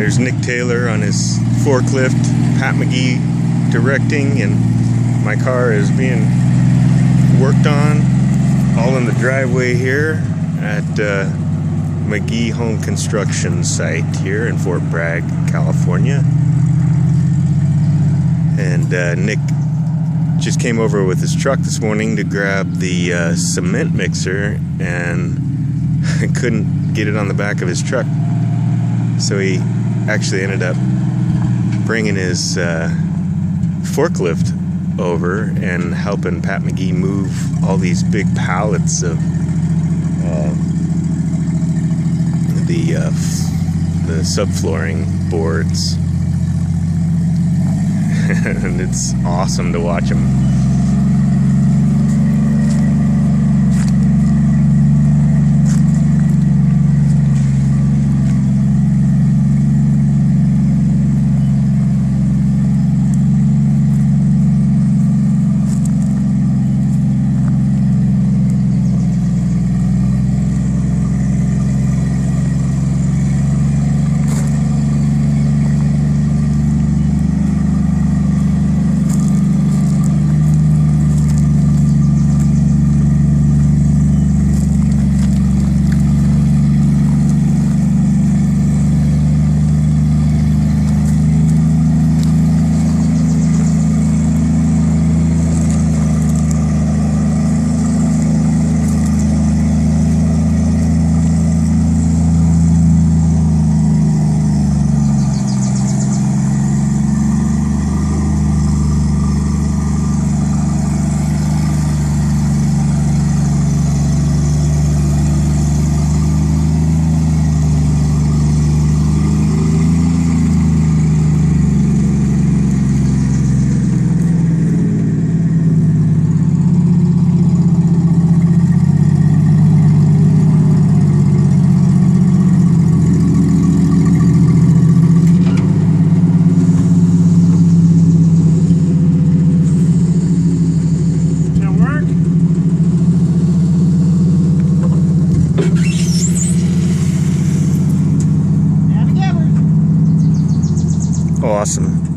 There's Nick Taylor on his forklift, Pat McGee directing, and my car is being worked on all in the driveway here at McGee Home Construction site here in Fort Bragg, California. And Nick just came over with his truck this morning to grab the cement mixer and couldn't get it on the back of his truck. So he actually ended up bringing his forklift over and helping Pat McGee move all these big pallets of the subflooring boards. And it's awesome to watch him. Awesome.